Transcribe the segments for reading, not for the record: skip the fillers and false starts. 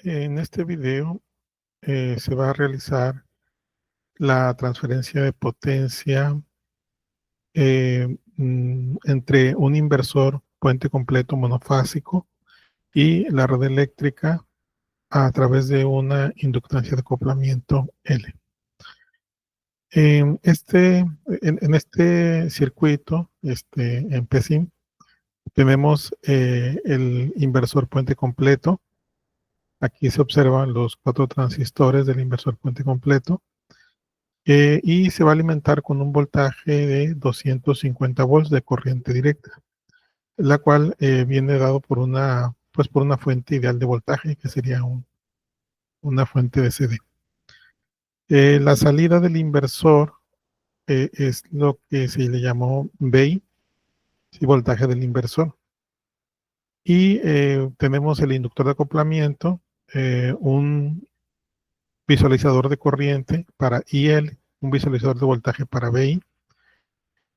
En este video se va a realizar la transferencia de potencia entre un inversor puente completo monofásico y la red eléctrica a través de una inductancia de acoplamiento L. En este circuito, en PSIM, tenemos el inversor puente completo. Aquí se observan los 4 transistores del inversor puente completo. Y se va a alimentar con un voltaje de 250 volts de corriente directa, la cual viene dado por por una fuente ideal de voltaje, que sería una fuente de CD. La salida del inversor es lo que se le llamó VI, ¿sí? Voltaje del inversor. Y tenemos el inductor de acoplamiento, un visualizador de corriente para IL, un visualizador de voltaje para VI,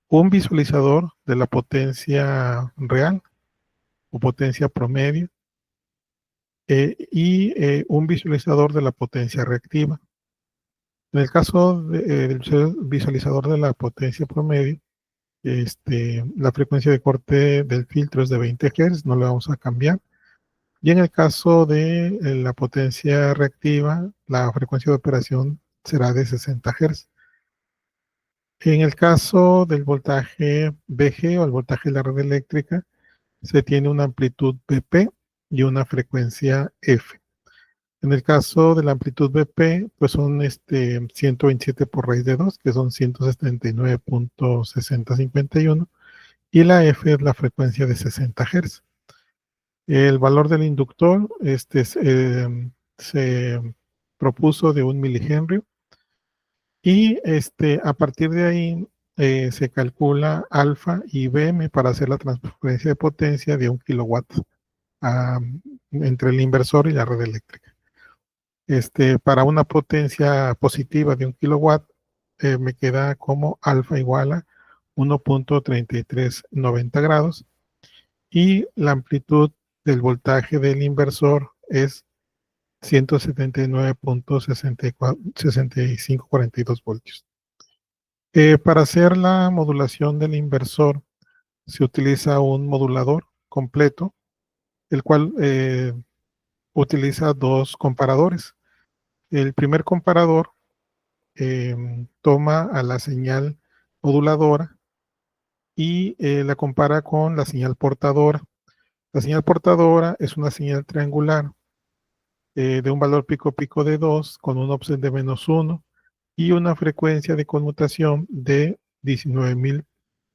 un visualizador de la potencia real o potencia promedio y un visualizador de la potencia reactiva. En el caso del visualizador de la potencia promedio, la frecuencia de corte del filtro es de 20 Hz, no le vamos a cambiar. Y en el caso de la potencia reactiva, la frecuencia de operación será de 60 Hz. En el caso del voltaje VG o el voltaje de la red eléctrica, se tiene una amplitud BP y una frecuencia F. En el caso de la amplitud BP, pues son 127 por raíz de 2, que son 179.6051, y la F es la frecuencia de 60 Hz. El valor del inductor se propuso de 1 milihenry, y a partir de ahí se calcula alfa y BM para hacer la transferencia de potencia de 1 kilowatt entre el inversor y la red eléctrica. Para una potencia positiva de 1 kilowatt, me queda como alfa igual a 1.3390 grados, y la amplitud del voltaje del inversor es 179.6542 voltios. Para hacer la modulación del inversor se utiliza un modulador completo, el cual utiliza 2 comparadores. El primer comparador toma a la señal moduladora y la compara con la señal portadora. La señal portadora es una señal triangular de un valor pico-pico de 2 con un offset de -1 y una frecuencia de conmutación de 19.200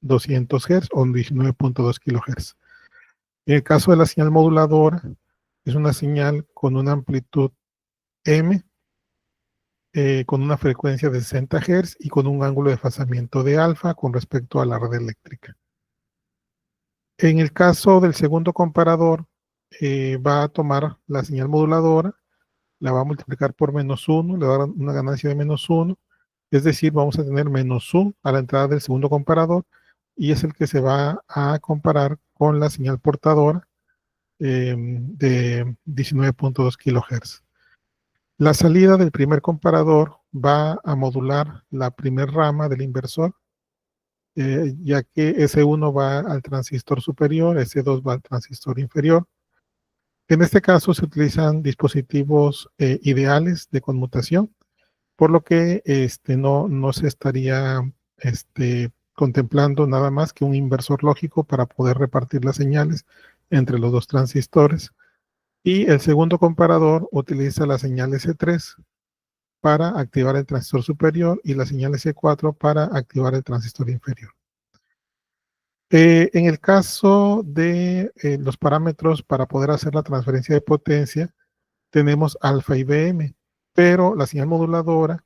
Hz o 19.2 kHz. En el caso de la señal moduladora, es una señal con una amplitud M, con una frecuencia de 60 Hz y con un ángulo de desfasamiento de alfa con respecto a la red eléctrica. En el caso del segundo comparador, va a tomar la señal moduladora, la va a multiplicar por -1, le va a dar una ganancia de -1, es decir, vamos a tener -1 a la entrada del segundo comparador, y es el que se va a comparar con la señal portadora de 19.2 kHz. La salida del primer comparador va a modular la primera rama del inversor, ya que S1 va al transistor superior, S2 va al transistor inferior. En este caso se utilizan dispositivos ideales de conmutación, por lo que no se estaría contemplando nada más que un inversor lógico para poder repartir las señales entre los 2 transistores. Y el segundo comparador utiliza la señal S3 para activar el transistor superior y la señal S4 para activar el transistor inferior. En el caso de los parámetros para poder hacer la transferencia de potencia, tenemos alfa y BM, pero la señal moduladora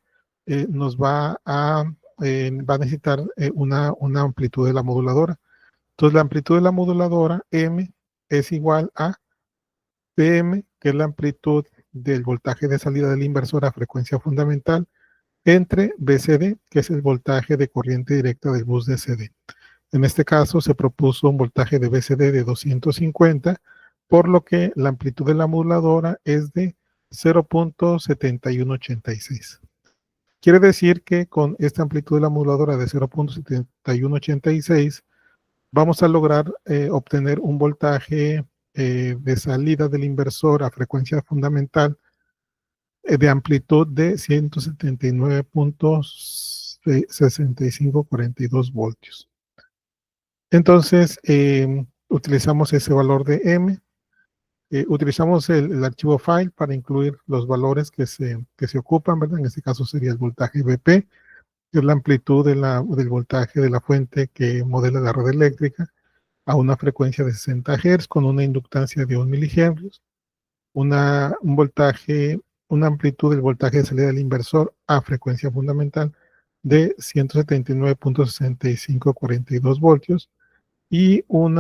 nos va a necesitar una amplitud de la moduladora. Entonces la amplitud de la moduladora M es igual a PM, que es la amplitud del voltaje de salida del inversor a frecuencia fundamental, entre BCD, que es el voltaje de corriente directa del bus de CD. En este caso se propuso un voltaje de BCD de 250, por lo que la amplitud de la moduladora es de 0.7186. Quiere decir que con esta amplitud de la moduladora de 0.7186 vamos a lograr obtener un voltaje de salida del inversor a frecuencia fundamental de amplitud de 179.6542 voltios. Entonces, utilizamos ese valor de M, utilizamos el archivo file para incluir los valores que se ocupan, ¿verdad? En este caso sería el voltaje BP, que es la amplitud del voltaje de la fuente que modela la red eléctrica a una frecuencia de 60 Hz con una inductancia de 1 milihenrios, un voltaje, una amplitud del voltaje de salida del inversor a frecuencia fundamental de 179.6542 voltios y un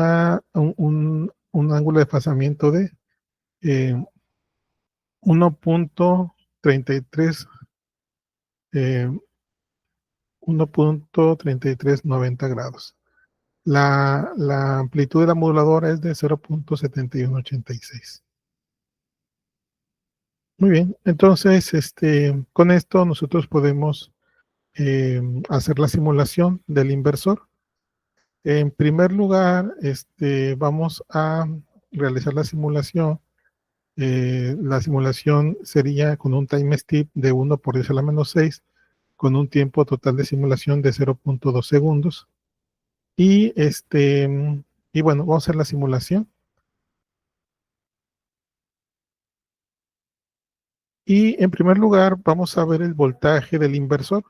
ángulo de desfasamiento de 1.33 1.3390 grados. La amplitud de la moduladora es de 0.7186. Muy bien, entonces con esto nosotros podemos hacer la simulación del inversor. En primer lugar, vamos a realizar la simulación. La simulación sería con un time step de 1 por 10 a la menos 6, con un tiempo total de simulación de 0.2 segundos. Y bueno, vamos a hacer la simulación. Y en primer lugar, vamos a ver el voltaje del inversor.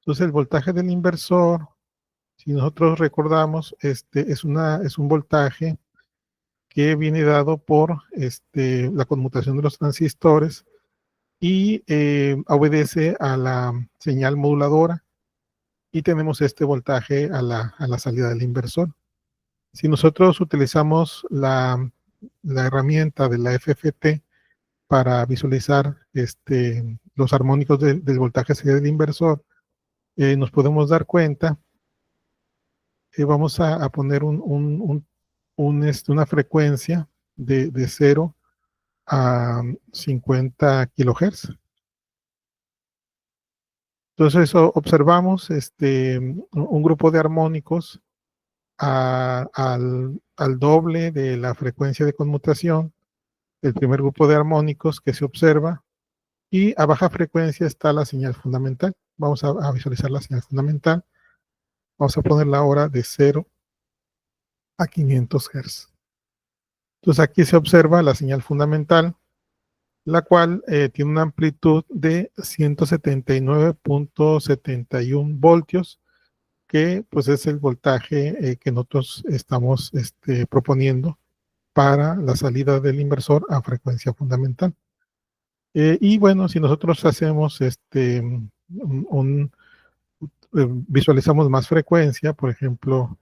Entonces, el voltaje del inversor, si nosotros recordamos, es un voltaje que viene dado por la conmutación de los transistores y obedece a la señal moduladora. Y tenemos este voltaje a la salida del inversor. Si nosotros utilizamos la herramienta de la FFT para visualizar los armónicos del voltaje salida del inversor, nos podemos dar cuenta que vamos a poner una frecuencia de 0 a 50 kilohertz. Entonces observamos un grupo de armónicos al doble de la frecuencia de conmutación, el primer grupo de armónicos que se observa, y a baja frecuencia está la señal fundamental. Vamos a visualizar la señal fundamental. Vamos a ponerla ahora de 0 a 500 Hz. Entonces aquí se observa la señal fundamental, la cual tiene una amplitud de 179.71 voltios, que pues es el voltaje que nosotros estamos proponiendo para la salida del inversor a frecuencia fundamental. Y bueno, si nosotros hacemos visualizamos más frecuencia, por ejemplo,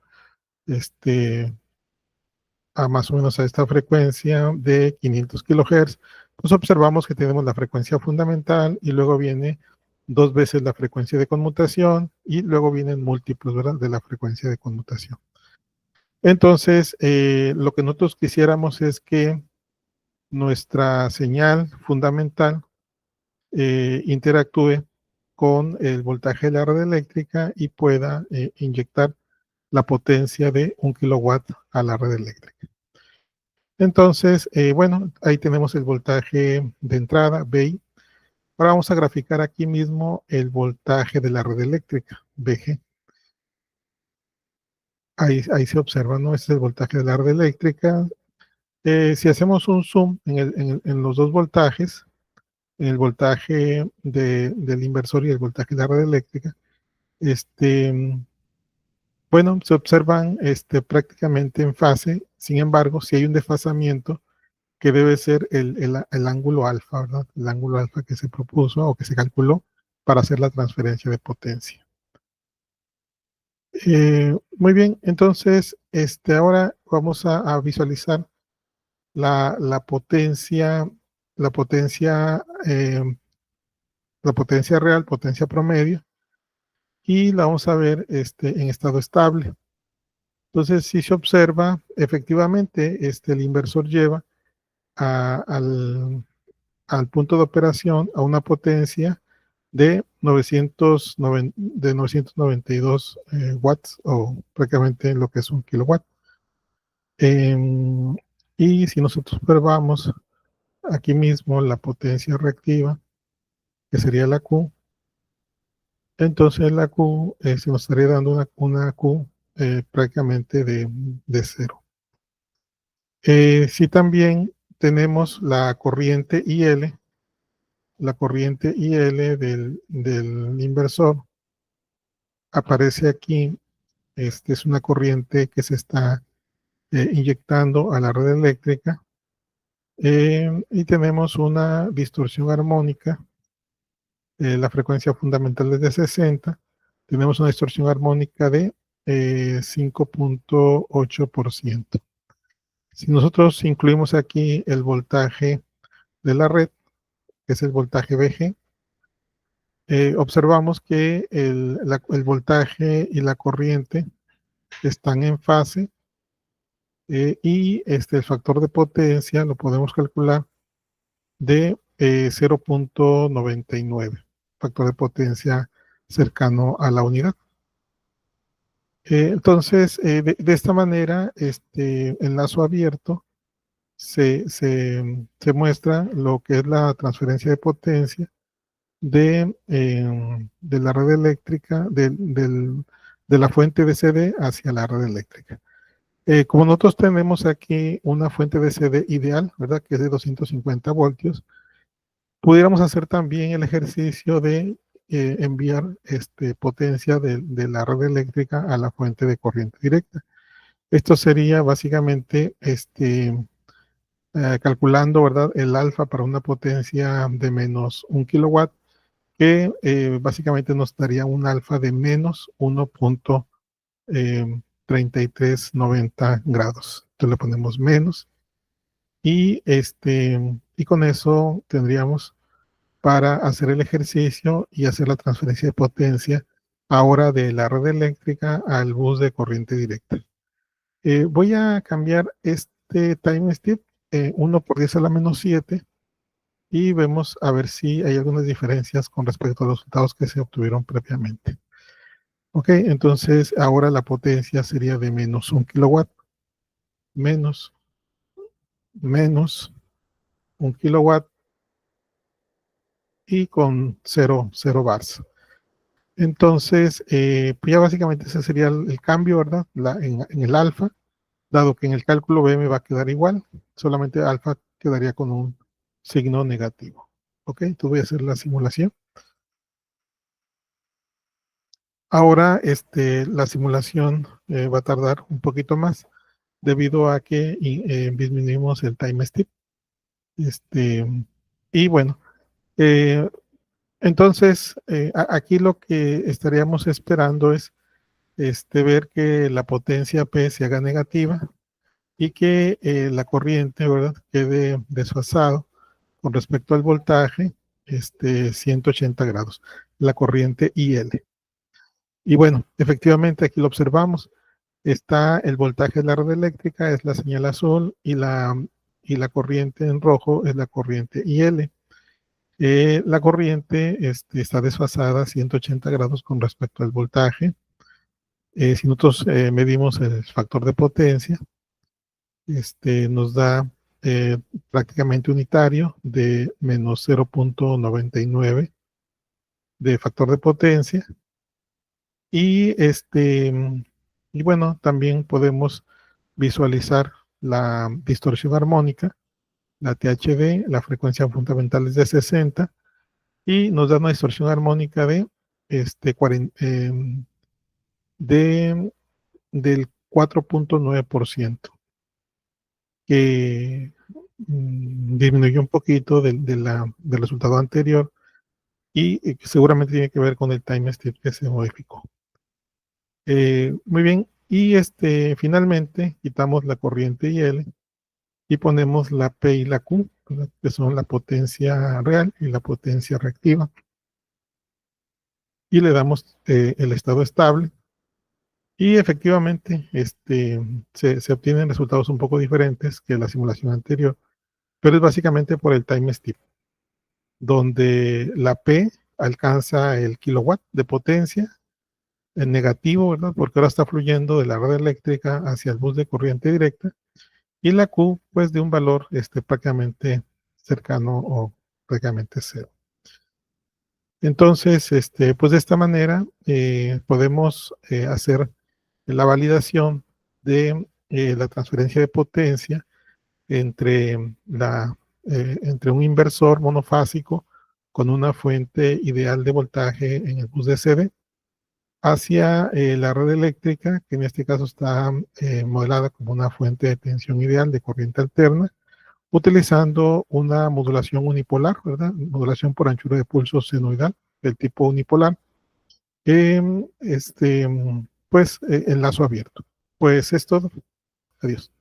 a más o menos a esta frecuencia de 500 kHz, pues observamos que tenemos la frecuencia fundamental y luego viene 2 veces la frecuencia de conmutación y luego vienen múltiplos, ¿verdad?, de la frecuencia de conmutación. Entonces, lo que nosotros quisiéramos es que nuestra señal fundamental interactúe con el voltaje de la red eléctrica y pueda inyectar la potencia de 1 kilowatt a la red eléctrica. Entonces, bueno, ahí tenemos el voltaje de entrada, BI. Ahora vamos a graficar aquí mismo el voltaje de la red eléctrica, BG. Ahí se observa, ¿no? Este es el voltaje de la red eléctrica. Si hacemos un zoom en los dos voltajes, en el voltaje del inversor y el voltaje de la red eléctrica, bueno, se observan prácticamente en fase. Sin embargo, si hay un desfasamiento que debe ser el ángulo alfa, ¿verdad? El ángulo alfa que se propuso o que se calculó para hacer la transferencia de potencia. Muy bien, entonces ahora vamos a visualizar la potencia real, potencia promedio, y la vamos a ver en estado estable. Entonces, si se observa, efectivamente, el inversor lleva al al punto de operación a una potencia de 992 watts, o prácticamente lo que es un kilowatt. Y si nosotros observamos aquí mismo la potencia reactiva, que sería la Q, entonces la Q se nos estaría dando una Q prácticamente de cero. Si también tenemos la corriente IL, del inversor, aparece aquí. Es una corriente que se está inyectando a la red eléctrica, y tenemos una distorsión armónica. La frecuencia fundamental es de 60, tenemos una distorsión armónica de 5.8%. Si nosotros incluimos aquí el voltaje de la red, que es el voltaje VG, observamos que el voltaje y la corriente están en fase, y el factor de potencia lo podemos calcular de 0.99, factor de potencia cercano a la unidad. Entonces, de esta manera, en lazo abierto se muestra lo que es la transferencia de potencia de la red eléctrica, de la fuente de CD hacia la red eléctrica. Como nosotros tenemos aquí una fuente de CD ideal, ¿verdad? Que es de 250 voltios, pudiéramos hacer también el ejercicio de enviar potencia de la red eléctrica a la fuente de corriente directa. Esto sería básicamente calculando, ¿verdad?, el alfa para una potencia de menos 1 kilowatt, que básicamente nos daría un alfa de menos 1.3390 grados. Entonces le ponemos menos, y con eso tendríamos para hacer el ejercicio y hacer la transferencia de potencia ahora de la red eléctrica al bus de corriente directa. Voy a cambiar este time step 1 por 10 a la menos 7, y vemos a ver si hay algunas diferencias con respecto a los resultados que se obtuvieron previamente. Ok, entonces ahora la potencia sería de menos 1 kilowatt, menos 1 kilowatt, y con 0 bars. Entonces, pues ya básicamente ese sería el cambio, ¿verdad? En el alfa, dado que en el cálculo B me va a quedar igual, solamente alfa quedaría con un signo negativo. Ok, entonces voy a hacer la simulación. Ahora, la simulación va a tardar un poquito más, debido a que disminuimos el time step. Y bueno, entonces aquí lo que estaríamos esperando es ver que la potencia P se haga negativa, y que la corriente, ¿verdad?, quede desfasado con respecto al voltaje 180 grados, la corriente IL. Y bueno, efectivamente aquí lo observamos. Está el voltaje de la red eléctrica, es la señal azul, y la corriente en rojo es la corriente IL. La corriente está desfasada a 180 grados con respecto al voltaje. Si nosotros medimos el factor de potencia, nos da prácticamente unitario de menos 0.99 de factor de potencia. Y, y bueno, también podemos visualizar la distorsión armónica, la THD, la frecuencia fundamental es de 60, y nos da una distorsión armónica de, 40, del 4.9%, que disminuyó un poquito del resultado anterior, y seguramente tiene que ver con el time step que se modificó. Muy bien, y finalmente quitamos la corriente IL y ponemos la P y la Q, ¿verdad?, que son la potencia real y la potencia reactiva, y le damos el estado estable, y efectivamente se obtienen resultados un poco diferentes que la simulación anterior, pero es básicamente por el time step. donde la P alcanza el kilowatt de potencia, en negativo, ¿verdad? Porque ahora está fluyendo de la red eléctrica hacia el bus de corriente directa, y la Q, pues, de un valor prácticamente cercano o prácticamente cero. Entonces, pues de esta manera podemos hacer la validación de la transferencia de potencia entre, entre un inversor monofásico con una fuente ideal de voltaje en el bus DC hacia la red eléctrica, que en este caso está modelada como una fuente de tensión ideal de corriente alterna, utilizando una modulación unipolar, ¿verdad? Modulación por anchura de pulso senoidal del tipo unipolar, pues en lazo abierto. Pues es todo. Adiós.